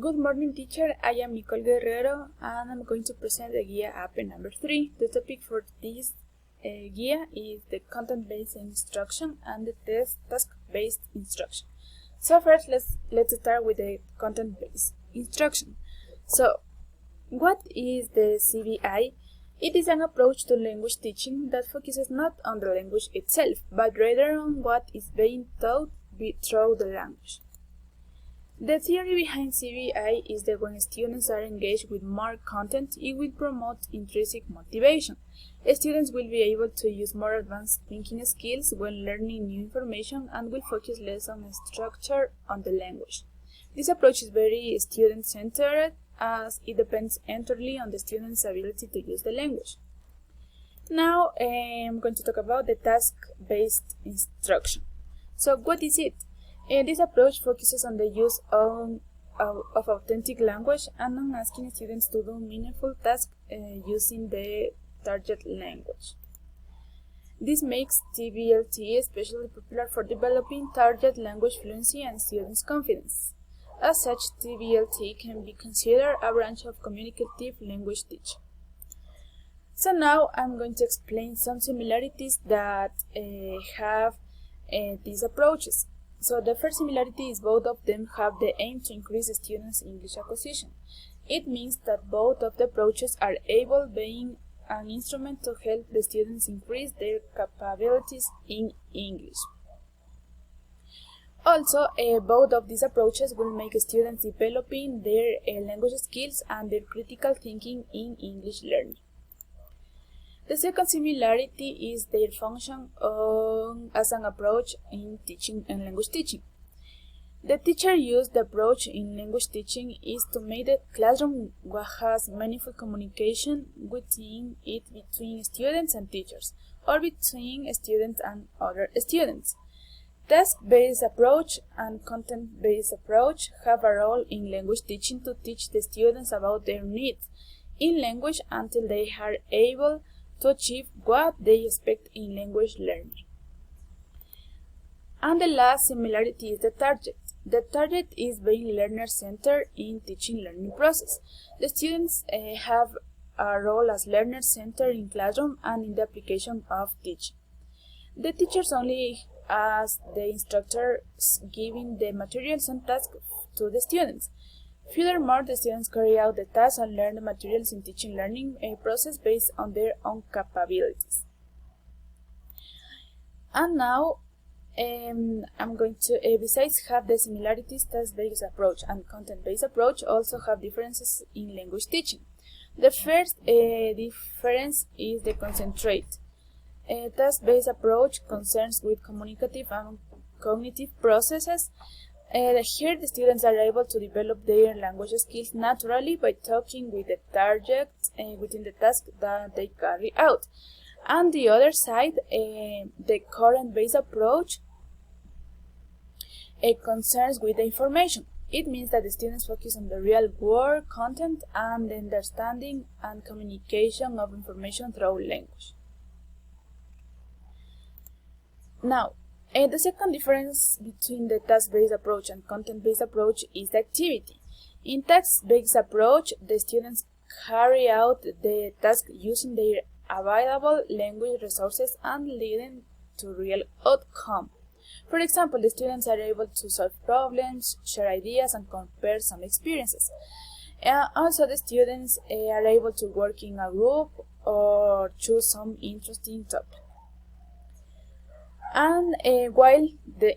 Good morning, teacher. I am Nicole Guerrero and I'm going to present the GUIA app number 3. The topic for this GUIA is the content-based instruction and the task-based instruction. So first, let's start with the content-based instruction. So, what is the CBI? It is an approach to language teaching that focuses not on the language itself, but rather on what is being taught through the language. The theory behind CBI is that when students are engaged with more content, it will promote intrinsic motivation. Students will be able to use more advanced thinking skills when learning new information and will focus less on structure on the language. This approach is very student-centered as it depends entirely on the student's ability to use the language. Now I'm going to talk about the task-based instruction. So what is it? This approach focuses on the use of authentic language and on asking students to do meaningful tasks using the target language. This makes TBLT especially popular for developing target language fluency and students' confidence. As such, TBLT can be considered a branch of communicative language teaching. So now I'm going to explain some similarities that have these approaches. So the first similarity is both of them have the aim to increase students' English acquisition. It means that both of the approaches are able being an instrument to help the students increase their capabilities in English. Also, both of these approaches will make students developing their language skills and their critical thinking in English learning. The second similarity is their function as an approach in teaching and language teaching. The teacher used the approach in language teaching is to make the classroom what has meaningful communication within it between students and teachers, or between students and other students. Task-based approach and content-based approach have a role in language teaching to teach the students about their needs in language until they are able to achieve what they expect in language learning. And the last similarity is the target. The target is being learner-centered in teaching learning process. The students have a role as learner-centered in classroom and in the application of teaching. The teachers only as the instructors giving the materials and tasks to the students. Furthermore, the students carry out the tasks and learn the materials in teaching learning process based on their own capabilities. And now, I'm going to, besides have the similarities, task-based approach and content-based approach also have differences in language teaching. The first difference is the concentrate. A task-based approach concerns with communicative and cognitive processes. Here the students are able to develop their language skills naturally by talking with the target within the task that they carry out. On the other side, the content-based approach concerns with the information. It means that the students focus on the real-world content and the understanding and communication of information through language. Now, the second difference between the task-based approach and content-based approach is the activity. In task-based approach, the students carry out the task using their available language resources and leading to real outcome. For example, the students are able to solve problems, share ideas, and compare some experiences. Also, the students are able to work in a group or choose some interesting topic. And while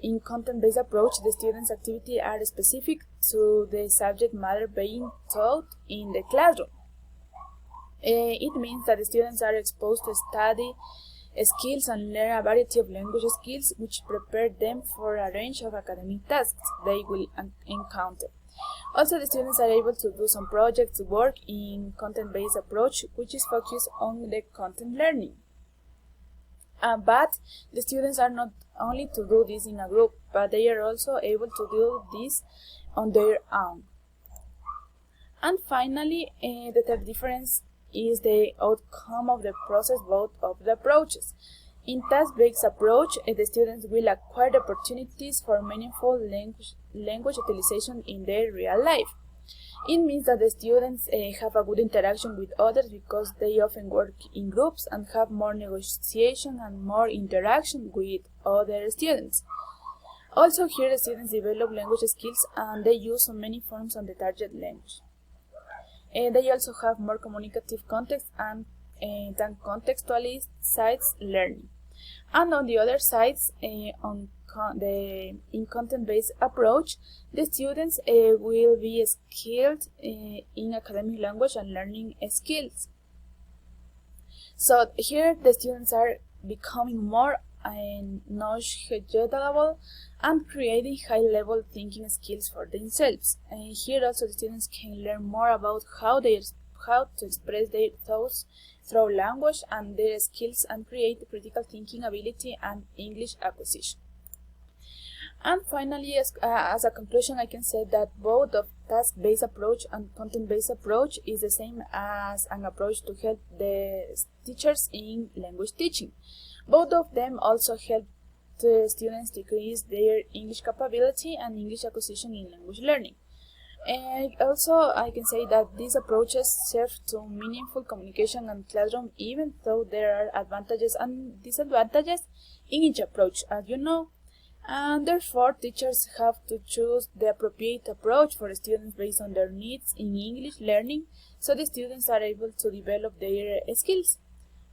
in content-based approach, the students' activities are specific to the subject matter being taught in the classroom. It means that the students are exposed to study skills and learn a variety of language skills which prepare them for a range of academic tasks they will encounter. Also, the students are able to do some projects work in content-based approach, which is focused on the content learning. But the students are not only to do this in a group, but they are also able to do this on their own. And finally, the third difference is the outcome of the process both of the approaches. In task-based approach, the students will acquire opportunities for meaningful language utilization in their real life. It means that the students have a good interaction with others because they often work in groups and have more negotiation and more interaction with other students. Also, here the students develop language skills and they use so many forms on the target language. They also have more communicative context and than contextualized learning. And on the other side, in content-based approach, the students will be skilled in academic language and learning skills. So here the students are becoming more knowledgeable and creating high-level thinking skills for themselves. And here also the students can learn more about how to express their thoughts through language and their skills and create critical thinking ability and English acquisition. And finally, as a conclusion, I can say that both the task-based approach and content-based approach is the same as an approach to help the teachers in language teaching. Both of them also help the students decrease their English capability and English acquisition in language learning. And also, I can say that these approaches serve to meaningful communication and classroom, even though there are advantages and disadvantages in each approach, as you know. And therefore, teachers have to choose the appropriate approach for students based on their needs in English learning, so the students are able to develop their skills.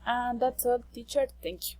And that's all, teacher. Thank you.